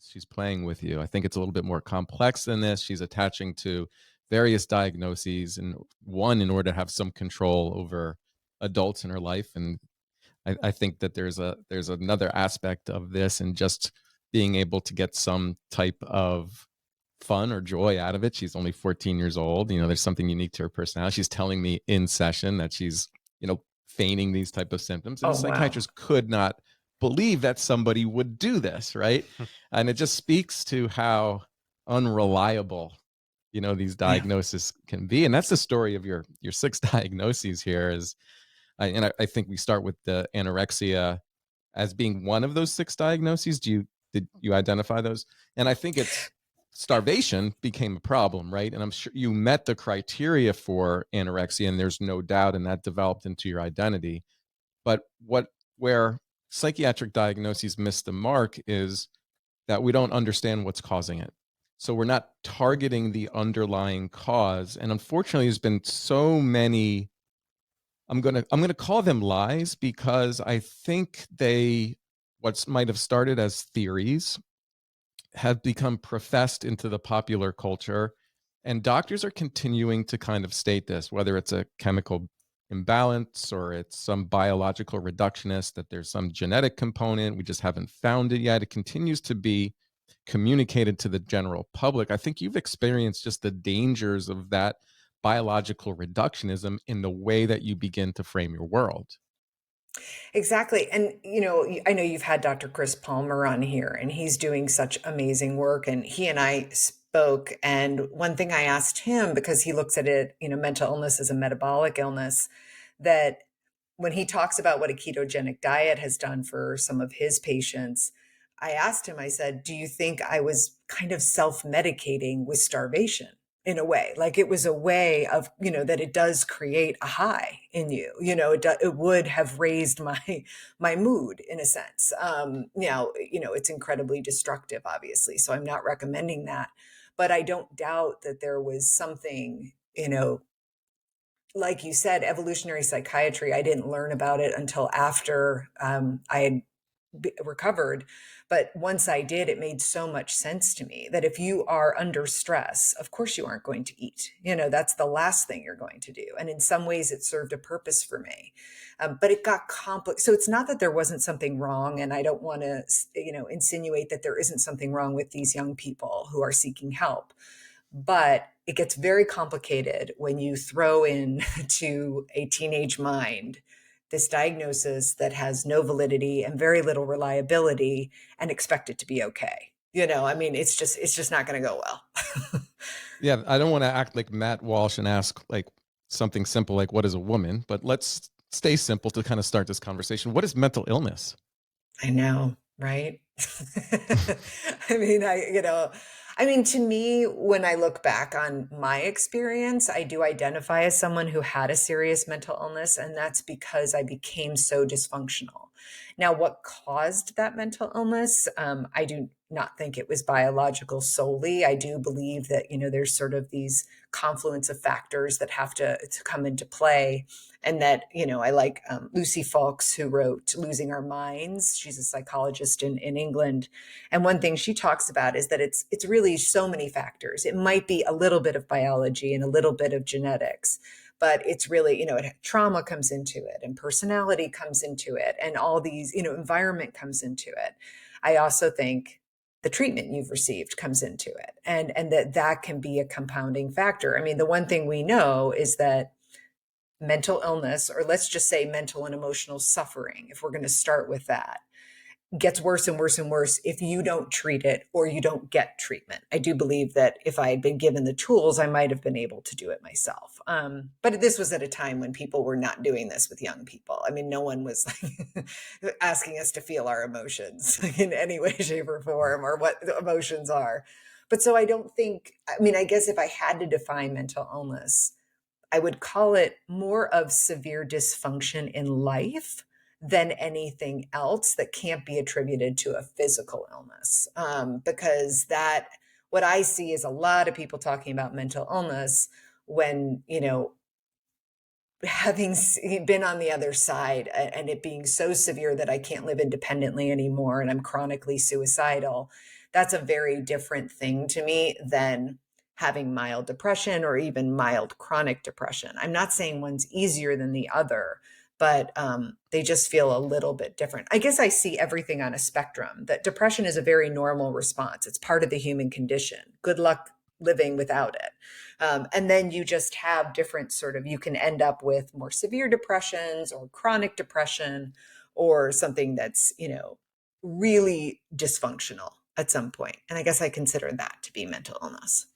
she's playing with you. I think it's a little bit more complex than this. She's attaching to various diagnoses, and one in order to have some control over adults in her life. And I think that there's another aspect of this, and just being able to get some type of fun or joy out of it. She's only 14 years old. There's something unique to her personality. She's telling me in session that she's, feigning these type of symptoms. And a Oh, wow. psychiatrist could not believe that somebody would do this, right? And it just speaks to how unreliable, these Yeah. diagnoses can be. And that's the story of your six diagnoses here is, I think we start with the anorexia as being one of those six diagnoses. Did you identify those? And I think it's starvation became a problem, right? And I'm sure you met the criteria for anorexia, and there's no doubt, and that developed into your identity. But where psychiatric diagnoses miss the mark is that we don't understand what's causing it. So we're not targeting the underlying cause. And unfortunately, there's been so many, I'm gonna call them lies, because I think what might have started as theories have become professed into the popular culture. And doctors are continuing to kind of state this, whether it's a chemical imbalance or it's some biological reductionist, that there's some genetic component. We just haven't found it yet. It continues to be communicated to the general public. I think you've experienced just the dangers of that biological reductionism in the way that you begin to frame your world. Exactly. And, I know you've had Dr. Chris Palmer on here, and he's doing such amazing work. And he and I spoke. And one thing I asked him, because he looks at it, mental illness as a metabolic illness, that when he talks about what a ketogenic diet has done for some of his patients, I asked him, I said, do you think I was kind of self medicating with starvation? In a way, like it was a way of, that it does create a high in you, it would have raised my mood in a sense. Now, it's incredibly destructive, obviously, so I'm not recommending that, but I don't doubt that there was something, like you said, evolutionary psychiatry. I didn't learn about it until after I had recovered. But once I did, it made so much sense to me that if you are under stress, of course you aren't going to eat. That's the last thing you're going to do. And in some ways, it served a purpose for me. But it got complicated. So it's not that there wasn't something wrong. And I don't want to, insinuate that there isn't something wrong with these young people who are seeking help. But it gets very complicated when you throw in to a teenage mind this diagnosis that has no validity and very little reliability and expect it to be okay. I mean, it's just not going to go well. Yeah, I don't want to act like Matt Walsh and ask like something simple like what is a woman, but let's stay simple to kind of start this conversation. What is mental illness? I know, right? I mean, to me, when I look back on my experience, I do identify as someone who had a serious mental illness, and that's because I became so dysfunctional. Now, what caused that mental illness? I do not think it was biological solely. I do believe that, there's sort of these confluence of factors that have to come into play. And that, I like Lucy Falks, who wrote Losing Our Minds. She's a psychologist in England. And one thing she talks about is that it's really so many factors. It might be a little bit of biology and a little bit of genetics, but it's really, trauma comes into it, and personality comes into it, and all these, environment comes into it. I also think the treatment you've received comes into it, and that can be a compounding factor. I mean, the one thing we know is that mental illness, or let's just say mental and emotional suffering, if we're going to start with that, gets worse and worse and worse if you don't treat it or you don't get treatment. I do believe that if I had been given the tools, I might have been able to do it myself. But this was at a time when people were not doing this with young people. I mean, no one was like asking us to feel our emotions in any way, shape, or form, or what the emotions are. But so I don't think, I guess if I had to define mental illness, I would call it more of severe dysfunction in life than anything else that can't be attributed to a physical illness. Because what I see is a lot of people talking about mental illness when, having been on the other side and it being so severe that I can't live independently anymore and I'm chronically suicidal, that's a very different thing to me than having mild depression or even mild chronic depression. I'm not saying one's easier than the other, but they just feel a little bit different. I guess I see everything on a spectrum, that depression is a very normal response. It's part of the human condition. Good luck living without it. And then you just have different sort of, you can end up with more severe depressions or chronic depression or something that's, really dysfunctional at some point. And I guess I consider that to be mental illness.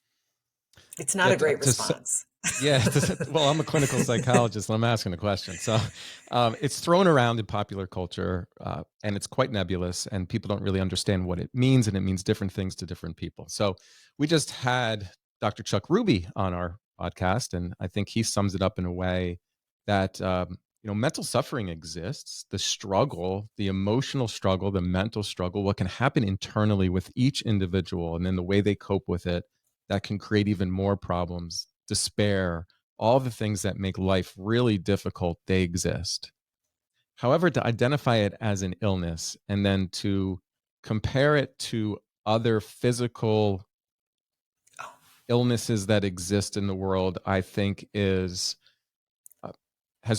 It's not Yeah, a great response. yeah. Well, I'm a clinical psychologist, and I'm asking the question. So, it's thrown around in popular culture, and it's quite nebulous, and people don't really understand what it means, and it means different things to different people. So, we just had Dr. Chuck Ruby on our podcast, and I think he sums it up in a way that mental suffering exists. The struggle, the emotional struggle, the mental struggle, what can happen internally with each individual, and then the way they cope with it, that can create even more problems, despair, all the things that make life really difficult, they exist. However, to identify it as an illness and then to compare it to other physical illnesses that exist in the world, I think has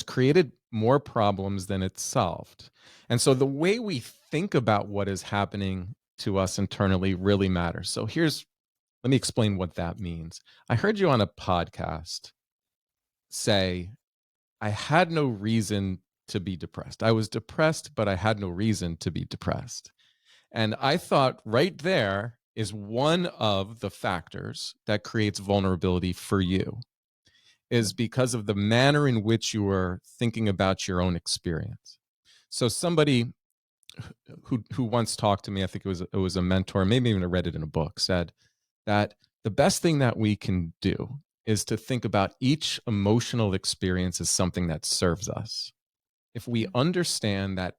created more problems than it's solved. And so the way we think about what is happening to us internally really matters. So let me explain what that means. I heard you on a podcast say, I had no reason to be depressed. I was depressed, but I had no reason to be depressed. And I thought right there is one of the factors that creates vulnerability for you, is because of the manner in which you are thinking about your own experience. So somebody who once talked to me, I think it was a mentor, maybe even I read it in a book, said that the best thing that we can do is to think about each emotional experience as something that serves us. If we understand that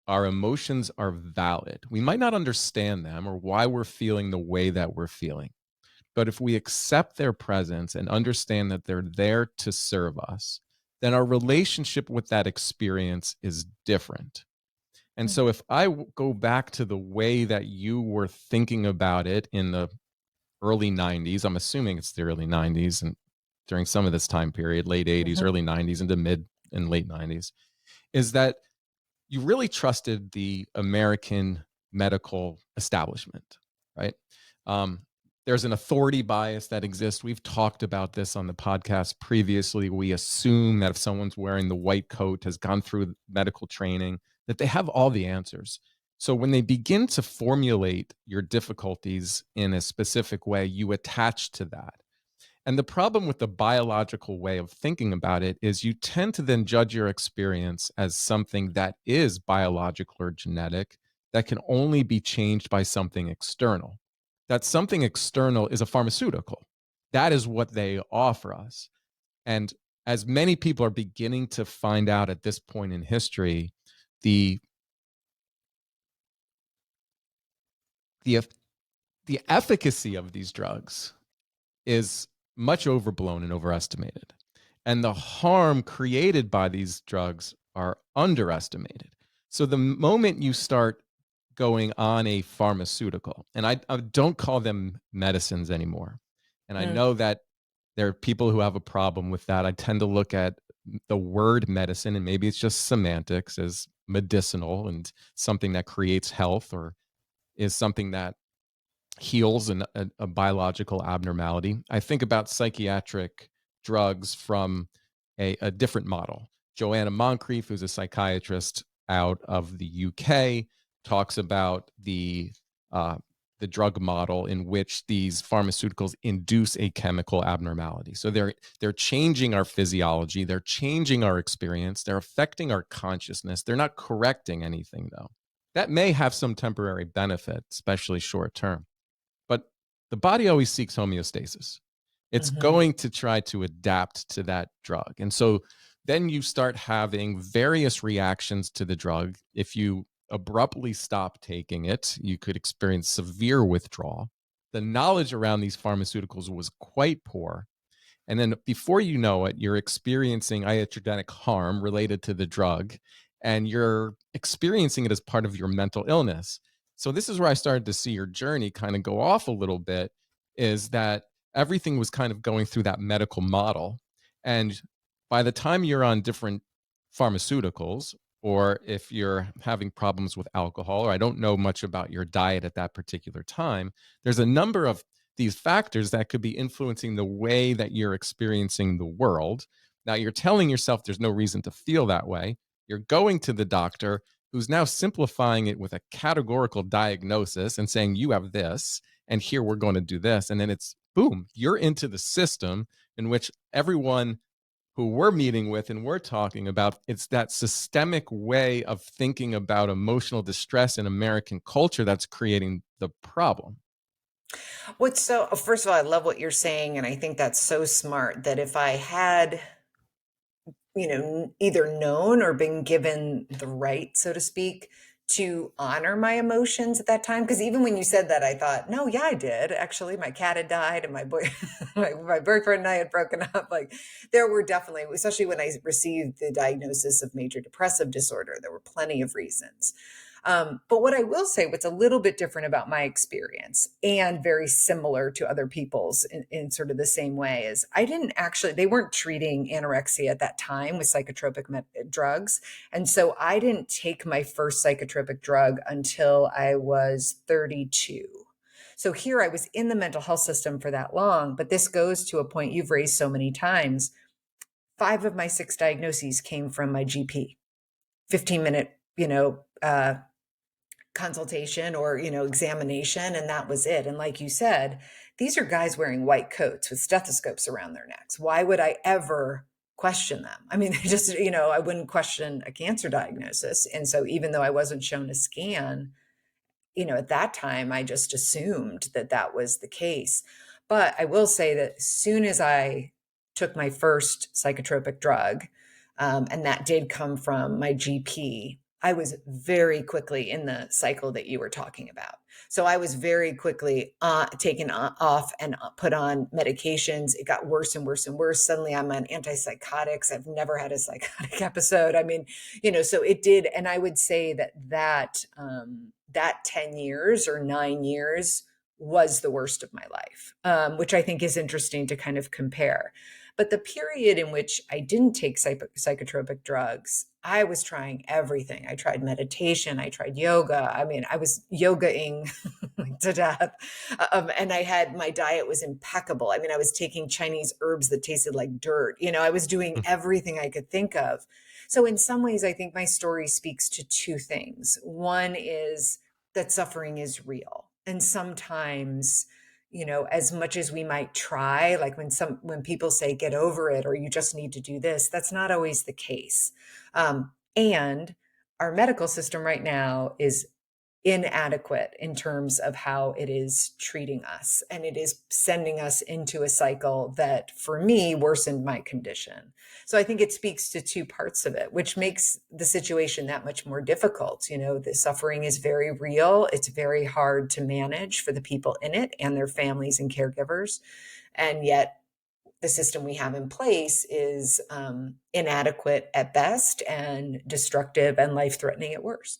our emotions are valid, we might not understand them or why we're feeling the way that we're feeling. But if we accept their presence and understand that they're there to serve us, then our relationship with that experience is different. And so if I go back to the way that you were thinking about it in the early 90s, I'm assuming it's the early 90s and during some of this time period, late 80s, early 90s into mid and late 90s, is that you really trusted the American medical establishment, right? There's an authority bias that exists. We've talked about this on the podcast previously. We assume that if someone's wearing the white coat, has gone through medical training, that they have all the answers. So when they begin to formulate your difficulties in a specific way, you attach to that. And the problem with the biological way of thinking about it is you tend to then judge your experience as something that is biological or genetic, that can only be changed by something external. That something external is a pharmaceutical. That is what they offer us. And as many people are beginning to find out at this point in history, the the the efficacy of these drugs is much overblown and overestimated. And the harm created by these drugs are underestimated. So the moment you start going on a pharmaceutical, and I don't call them medicines anymore. And I know that there are people who have a problem with that. I tend to look at the word medicine, and maybe it's just semantics, as medicinal and something that creates health or is something that heals a biological abnormality. I think about psychiatric drugs from a different model. Joanna Moncrief, who's a psychiatrist out of the UK, talks about the drug model in which these pharmaceuticals induce a chemical abnormality. So they're changing our physiology, they're changing our experience, they're affecting our consciousness. They're not correcting anything, though. That may have some temporary benefit, especially short term. But the body always seeks homeostasis. It's going to try to adapt to that drug. And so then you start having various reactions to the drug. If you abruptly stop taking it, you could experience severe withdrawal. The knowledge around these pharmaceuticals was quite poor. And then before you know it, you're experiencing iatrogenic harm related to the drug, and you're experiencing it as part of your mental illness. So this is where I started to see your journey kind of go off a little bit, is that everything was kind of going through that medical model. And by the time you're on different pharmaceuticals, or if you're having problems with alcohol, or I don't know much about your diet at that particular time, there's a number of these factors that could be influencing the way that you're experiencing the world. Now, you're telling yourself there's no reason to feel that way. You're going to the doctor, who's now simplifying it with a categorical diagnosis and saying, you have this, and here we're going to do this. And then it's boom, you're into the system in which everyone who we're meeting with and we're talking about, it's that systemic way of thinking about emotional distress in American culture that's creating the problem. What's so first of all, I love what you're saying, and I think that's so smart that if I had, either known or been given the right, so to speak, to honor my emotions at that time. Because even when you said that, I thought, no, yeah, I did. Actually, my cat had died, and my boy, my boyfriend and I had broken up. Like, there were definitely, especially when I received the diagnosis of major depressive disorder, there were plenty of reasons. But what I will say, what's a little bit different about my experience and very similar to other people's in sort of the same way is I didn't actually, they weren't treating anorexia at that time with psychotropic drugs. And so I didn't take my first psychotropic drug until I was 32. So here I was in the mental health system for that long, but this goes to a point you've raised so many times. 5 of my 6 diagnoses came from my GP, 15-minute, consultation or examination, and that was it. And like you said, these are guys wearing white coats with stethoscopes around their necks. Why would I ever question them? I mean, they just, I wouldn't question a cancer diagnosis. And so even though I wasn't shown a scan, at that time, I just assumed that that was the case. But I will say that as soon as I took my first psychotropic drug, and that did come from my GP, I was very quickly in the cycle that you were talking about. So I was very quickly taken off and put on medications. It got worse and worse and worse. Suddenly I'm on antipsychotics. I've never had a psychotic episode. I mean, so it did. And I would say that 10 years or 9 years was the worst of my life, which I think is interesting to kind of compare. But the period in which I didn't take psychotropic drugs, I was trying everything. I tried meditation. I tried yoga. I mean, I was yogaing to death. And my diet was impeccable. I mean, I was taking Chinese herbs that tasted like dirt. I was doing everything I could think of. So in some ways, I think my story speaks to 2 things. One is that suffering is real. And sometimes, as much as we might try, like when people say get over it or you just need to do this, that's not always the case. And our medical system right now is inadequate in terms of how it is treating us. And it is sending us into a cycle that, for me, worsened my condition. So I think it speaks to 2 parts of it, which makes the situation that much more difficult. The suffering is very real. It's very hard to manage for the people in it and their families and caregivers. And yet the system we have in place is inadequate at best and destructive and life-threatening at worst.